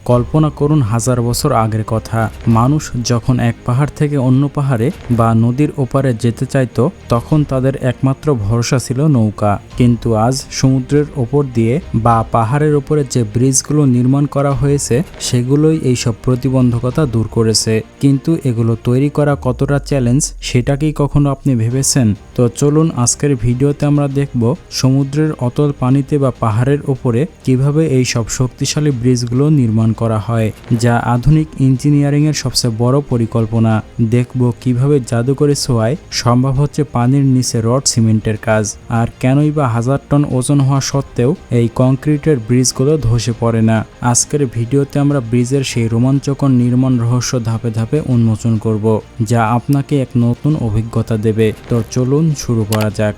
কল্পনা করুন হাজার বছর আগের কথা। মানুষ যখন এক পাহাড় থেকে অন্য পাহাড়ে বা নদীর ওপারে যেতে চাইতো তখন তাদের একমাত্র ভরসা ছিল নৌকা। কিন্তু আজ সমুদ্রের ওপর দিয়ে বা পাহাড়ের ওপরে যে ব্রিজগুলো নির্মাণ করা হয়েছে সেগুলোই এইসব প্রতিবন্ধকতা দূর করেছে। কিন্তু এগুলো তৈরি করা কতটা চ্যালেঞ্জ সেটা কি কখনো আপনি ভেবেছেন? তো চলুন আজকের ভিডিওতে আমরা দেখব সমুদ্রের অতল পানিতে বা পাহাড়ের ওপরে কিভাবে এই সব শক্তিশালী ব্রিজগুলো নির্মাণ করা হয়, যা আধুনিক ইঞ্জিনিয়ারিংয়ের সবচেয়ে বড় পরিকল্পনা। দেখব কিভাবে জাদুকরি ছোঁয়ায় সম্ভব হচ্ছে পানির নিচে রড সিমেন্টের কাজ, আর কেনই বা 1000 টন ওজন হওয়া সত্ত্বেও এই কংক্রিটের ব্রিজগুলো ধসে পড়ে না। আজকের ভিডিওতে আমরা ব্রিজের সেই রোমাঞ্চকর নির্মাণ রহস্য ধাপে ধাপে উন্মোচন করব, যা আপনাকে এক নতুন অভিজ্ঞতা দেবে। তো চলুন শুরু করা যাক।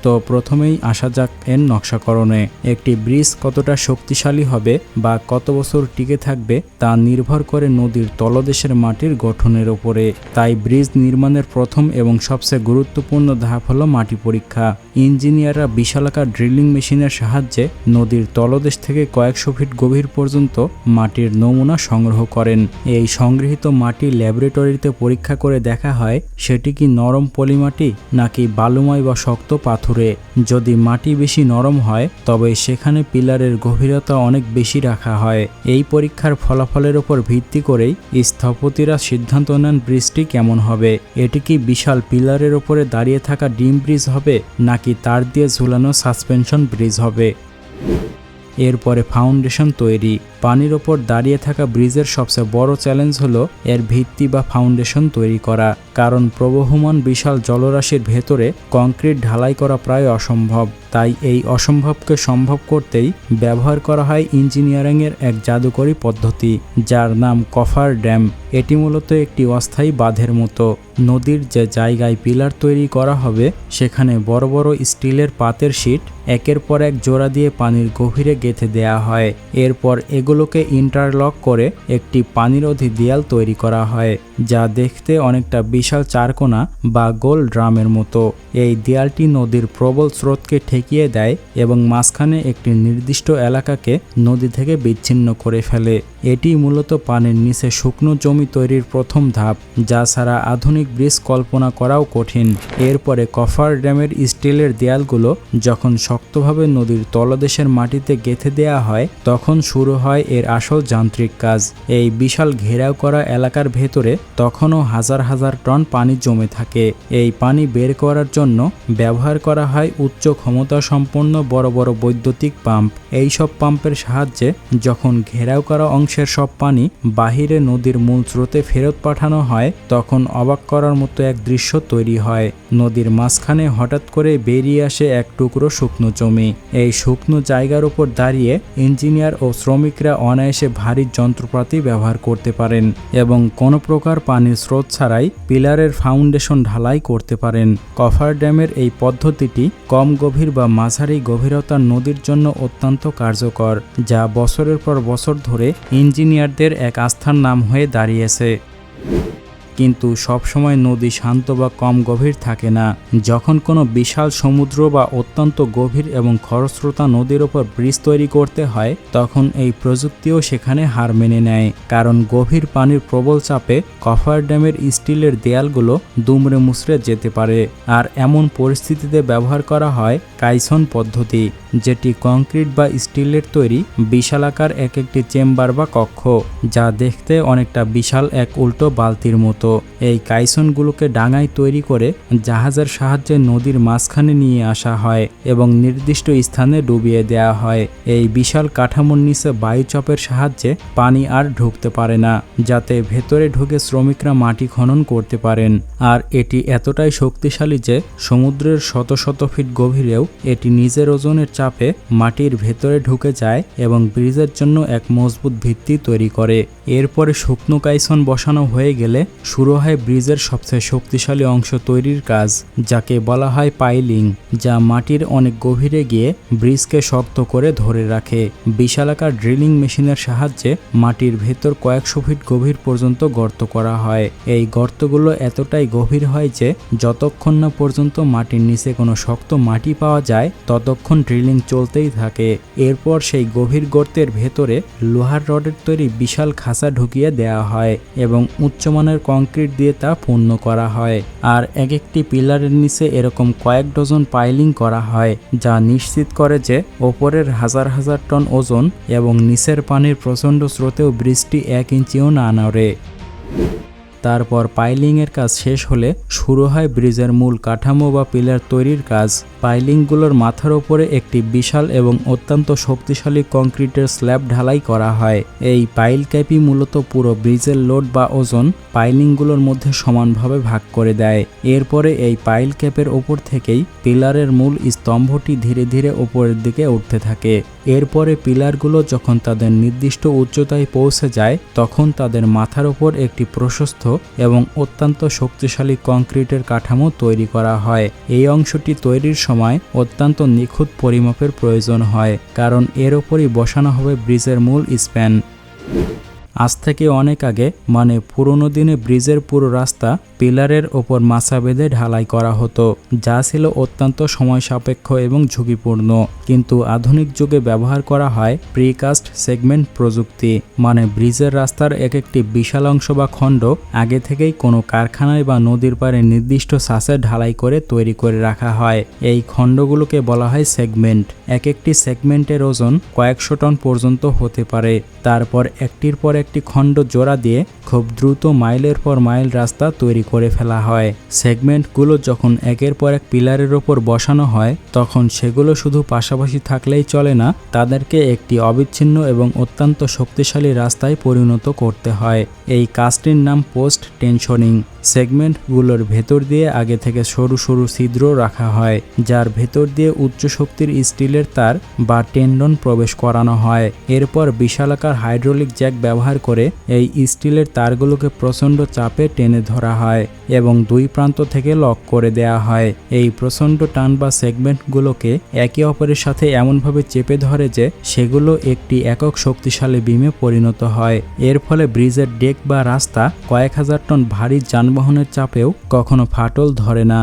তো প্রথমেই আসা যাক এর নকশাকরণে। একটি ব্রিজ কতটা শক্তিশালী হবে বা কত বছর টিকে থাকবে তা নির্ভর করে নদীর তলদেশের মাটির গঠনের উপরে। তাই ব্রিজ নির্মাণের প্রথম এবং সবচেয়ে গুরুত্বপূর্ণ ধাপ হলো মাটি পরীক্ষা। ইঞ্জিনিয়াররা বিশালাকার ড্রিলিং মেশিনের সাহায্যে নদীর তলদেশ থেকে কয়েকশো ফিট গভীর পর্যন্ত মাটির নমুনা সংগ্রহ করেন। এই সংগৃহীত মাটি ল্যাবরেটরিতে পরীক্ষা করে দেখা হয় সেটি কি নরম পলিমাটি নাকি বালুময় বা শক্ত পাথর। যদি মাটি বেশি নরম হয় তবে সেখানে পিলারের গভীরতা অনেক বেশি রাখা হয়। এই পরীক্ষার ফলাফলের উপর ভিত্তি করেই স্থপতিরা সিদ্ধান্ত নেন ব্রিজটি কেমন হবে। এটি কি বিশাল পিলারের উপরে দাঁড়িয়ে থাকা ডিম ব্রিজ হবে নাকি তার দিয়ে ঝুলানো সাসপেনশন ব্রিজ হবে। এরপরে ফাউন্ডেশন তৈরি। পানির ওপর দাঁড়িয়ে থাকা ব্রিজের সবচেয়ে বড় চ্যালেঞ্জ হলো এর ভিত্তি বা ফাউন্ডেশন তৈরি করা, কারণ প্রবহমান বিশাল জলরাশির ভেতরে কংক্রিট ঢালাই করা প্রায় অসম্ভব। তাই এই অসম্ভবকে সম্ভব করতেই ব্যবহার করা হয় ইঞ্জিনিয়ারিংয়ের এক জাদুকরী পদ্ধতি, যার নাম কফার ড্যাম। এটি মূলত একটি অস্থায়ী বাঁধের মতো। নদীর যে জায়গায় পিলার তৈরি করা হবে সেখানে বড় বড় স্টিলের পাতের শিট একের পর এক জোড়া দিয়ে পানির গভীরে গেঁথে দেয়া হয়। এরপর এগুলোকে ইন্টারলক করে একটি পানিরোধী দেয়াল তৈরি করা হয়, যা দেখতে অনেকটা বিশাল চারকোনা বা গোল ড্রামের মতো। এই দেয়ালটি নদীর প্রবল স্রোতকে ঠেকিয়ে দেয় এবং মাঝখানে একটি নির্দিষ্ট এলাকাকে নদী থেকে বিচ্ছিন্ন করে ফেলে। এটি মূলত পানির নিচে শুকনো জমি তৈরির প্রথম ধাপ, যা ছাড়া আধুনিক ব্রিজ কল্পনা করাও কঠিন। এরপরে কফার ড্যামের স্টিলের দেয়ালগুলো যখন শক্তভাবে নদীর তলদেশের মাটিতে গেঁথে দেয়া হয় তখন শুরু হয় এর আসল যান্ত্রিক কাজ। এই বিশাল ঘেরাও করা এলাকার ভেতরে তখনও হাজার হাজার টন পানি জমে থাকে। এই পানি বের করার জন্য ব্যবহার করা হয় উচ্চ ক্ষমতা সম্পন্ন বড় বড় বৈদ্যুতিক পাম্প। এই সব পাম্পের সাহায্যে যখন ঘেরাও করা অংশের সব পানি বাহিরে নদীর মূল স্রোতে ফেরত পাঠানো হয় তখন অবাক করার মতো এক দৃশ্য তৈরি হয়। নদীর মাঝখানে হঠাৎ করে বেরিয়ে আসে এক টুকরো শুকনো জমি। এই শুকনো জায়গার উপর দাঁড়িয়ে ইঞ্জিনিয়ার ও শ্রমিকরা অনায়াসে ভারী যন্ত্রপাতি ব্যবহার করতে পারেন এবং কোনো প্রকার পানির স্রোত ছাড়াই পিলারের ফাউন্ডেশন ঢালাই করতে পারেন। কফার ড্যামের এই পদ্ধতিটি কম গভীর বা মাঝারি গভীরতার নদীর জন্য অত্যন্ত কার্যকর, যা বছরের পর বছর ধরে ইঞ্জিনিয়ারদের এক আস্থার নাম হয়ে দাঁড়িয়েছে। কিন্তু সবসময় নদী শান্ত বা কম গভীর থাকে না। যখন কোনো বিশাল সমুদ্র বা অত্যন্ত গভীর এবং খরস্রোতা নদীর ওপর ব্রিজ তৈরি করতে হয় তখন এই প্রযুক্তিও সেখানে হার মেনে নেয়, কারণ গভীর পানির প্রবল চাপে কফার ড্যামের স্টিলের দেয়ালগুলো দুমড়ে মুচড়ে যেতে পারে। আর এমন পরিস্থিতিতে ব্যবহার করা হয় কাইসন পদ্ধতি, যেটি কংক্রিট বা স্টিলের তৈরি বিশালাকার একটি চেম্বার বা কক্ষ, যা দেখতে অনেকটা বিশাল এক উল্টো বালতির মতো। এই কাইসনগুলোকে ডাঙায় তৈরি করে জাহাজের সাহায্যে নদীর মাঝখানে নিয়ে আসা হয় এবং নির্দিষ্ট স্থানে ডুবিয়ে দেওয়া হয়। এই বিশাল কাঠামোর নিচে বায়ুচাপের সাহায্যে পানি আর ঢুকতে পারে না, যাতে ভেতরে ঢুকে শ্রমিকরা মাটি খনন করতে পারেন। আর এটি এতটাই শক্তিশালী যে সমুদ্রের শত শত ফিট গভীরেও এটি নিজের ওজনের চাপে মাটির ভেতরে ঢুকে যায় এবং ব্রিজের জন্য এক মজবুত ভিত্তি তৈরি করে। এরপরে শুকনো কাইসন বসানো হয়ে গেলে শুরু হয় ব্রিজের সবচেয়ে শক্তিশালী অংশ তৈরির কাজ, যাকে বলা হয় পাইলিং, যা মাটির অনেক গভীরে গিয়ে ব্রিজকে শক্ত করে ধরে রাখে। বিশালাকার ড্রিলিং মেশিনের সাহায্যে মাটির ভেতর কয়েকশো ফিট গভীর পর্যন্ত গর্ত করা হয়। এই গর্তগুলো এতটাই গভীর হয় যে যতক্ষণ না পর্যন্ত মাটির নিচে কোনো শক্ত মাটি পাওয়া যায় ততক্ষণ ড্রিলিং চলতেই থাকে। এরপর সেই গভীর গর্তের ভেতরে লোহার রডের তৈরি বিশাল খাঁচা ঢুকিয়ে দেওয়া হয় এবং উচ্চমানের কংক্রিট দিয়ে তা পূর্ণ করা হয়। আর এক একটি পিলারের নিচে এরকম কয়েক ডজন পাইলিং করা হয়, যা নিশ্চিত করে যে ওপরের হাজার হাজার টন ওজন এবং নিচের পানির প্রচণ্ড স্রোতেও ব্রিজটি 1 ইঞ্চিও না নড়ে। তারপর পাইলিংয়ের কাজ শেষ হলে শুরু হয় ব্রিজের মূল কাঠামো বা পিলার তৈরির কাজ। পাইলিংগুলোর মাথার উপরে একটি বিশাল এবং অত্যন্ত শক্তিশালী কংক্রিটের স্ল্যাব ঢালাই করা হয়। এই পাইল ক্যাপই মূলত পুরো ব্রিজের লোড বা ওজন পাইলিংগুলোর মধ্যে সমানভাবে ভাগ করে দেয়। এরপরে এই পাইল ক্যাপের ওপর থেকেই পিলারের মূল স্তম্ভটি ধীরে ধীরে ওপরের দিকে উঠতে থাকে। এরপরে পিলারগুলো যখন তাদের নির্দিষ্ট উচ্চতায় পৌঁছে যায় তখন তাদের মাথার ওপর একটি প্রশস্ত এবং অত্যন্ত শক্তিশালী কংক্রিটের কাঠামো তৈরি করা হয়। এই অংশটি তৈরির সময় অত্যন্ত নিখুঁত পরিমাপের প্রয়োজন হয়, কারণ এর ওপরই বসানো হবে ব্রিজের মূল স্প্যান। আজ থেকে অনেক আগে, মানে পুরনো দিনে, ব্রিজের পুরো রাস্তা পিলারের ওপর মাচা বেঁধে ঢালাই করা হতো, যা ছিল অত্যন্ত সময় সাপেক্ষ এবং ঝুঁকিপূর্ণ। কিন্তু আধুনিক যুগে ব্যবহার করা হয় প্রিকাস্ট সেগমেন্ট প্রযুক্তি, মানে ব্রিজের রাস্তার এক একটি বিশাল অংশ বা খণ্ড আগে থেকেই কোনো কারখানায় বা নদীর পাড়ে নির্দিষ্ট সাঁচে ঢালাই করে তৈরি করে রাখা হয়। এই খণ্ডগুলোকে বলা হয় সেগমেন্ট। এক একটি সেগমেন্টের ওজন কয়েকশো টন পর্যন্ত হতে পারে। তারপর একটির পর একটি খণ্ড জোড়া দিয়ে খুব দ্রুত মাইলের পর মাইল রাস্তা তৈরি করে ফেলা হয়। সেগমেন্টগুলো যখন একের পর এক পিলারের ওপর বসানো হয় তখন সেগুলো শুধু পাশাপাশি থাকলেই চলে না, তাদেরকে একটি অবিচ্ছিন্ন এবং অত্যন্ত শক্তিশালী রাস্তায় পরিণত করতে হয়। এই কাজটির নাম পোস্ট টেনশনিং। সেগমেন্টগুলোর ভেতর দিয়ে আগে থেকে সরু সরু ছিদ্র রাখা হয়, যার ভেতর দিয়ে উচ্চ শক্তির স্টিলের তার বা টেন্ডন প্রবেশ করানো হয়। এরপর বিশালাকার হাইড্রোলিক জ্যাক ব্যবহার করে এই স্টিলের তারগুলোকে প্রচণ্ড চাপে টেনে ধরা হয় এবং দুই প্রান্ত থেকে লক করে দেয়া হয়। এই প্রচণ্ড টান বা সেগমেন্টগুলোকে একে অপরের সাথে এমনভাবে চেপে ধরে যে সেগুলো একটি একক শক্তিশালী বিমে পরিণত হয়। এর ফলে ব্রিজের ডেক বা রাস্তা কয়েক হাজার টন ভারী যানবাহনের চাপেও কখনো ফাটল ধরে না।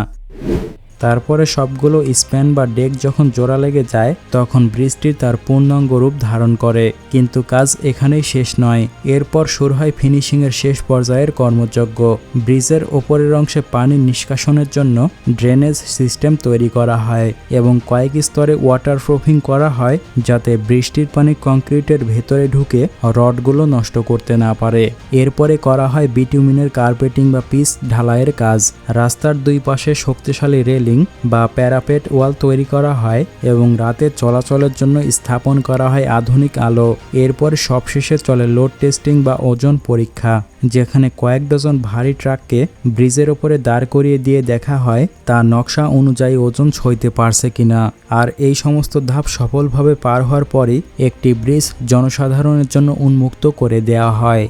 তারপরে সবগুলো স্প্যান বা ডেক যখন জোড়া লেগে যায় তখন ব্রিজটি তার পূর্ণাঙ্গ রূপ ধারণ করে। কিন্তু কাজ এখানেই শেষ নয়। এরপর শুরু হয় ফিনিশিংয়ের শেষ পর্যায়ের কর্মযজ্ঞ। ব্রিজের ওপরের অংশে পানি নিষ্কাশনের জন্য ড্রেনেজ সিস্টেম তৈরি করা হয় এবং কয়েক স্তরে ওয়াটারপ্রুফিং করা হয়, যাতে বৃষ্টির পানি কংক্রিটের ভেতরে ঢুকে রডগুলো নষ্ট করতে না পারে। এরপরে করা হয় বিটুমিনের কার্পেটিং বা পিচ ঢালাইয়ের কাজ। রাস্তার দুই পাশে শক্তিশালী রেলিং বা প্যারাপেট ওয়াল তৈরি করা হয় এবং রাতে চলাচলের জন্য স্থাপন করা হয় আধুনিক আলো। এরপর সবশেষে চলে লোড টেস্টিং বা ওজন পরীক্ষা, যেখানে কয়েক ডজন ভারী ট্রাককে ব্রিজের ওপরে দাঁড় করিয়ে দিয়ে দেখা হয় তা নকশা অনুযায়ী ওজন সইতে পারছে কিনা। আর এই সমস্ত ধাপ সফলভাবে পার হওয়ার পরই একটি ব্রিজ জনসাধারণের জন্য উন্মুক্ত করে দেওয়া হয়।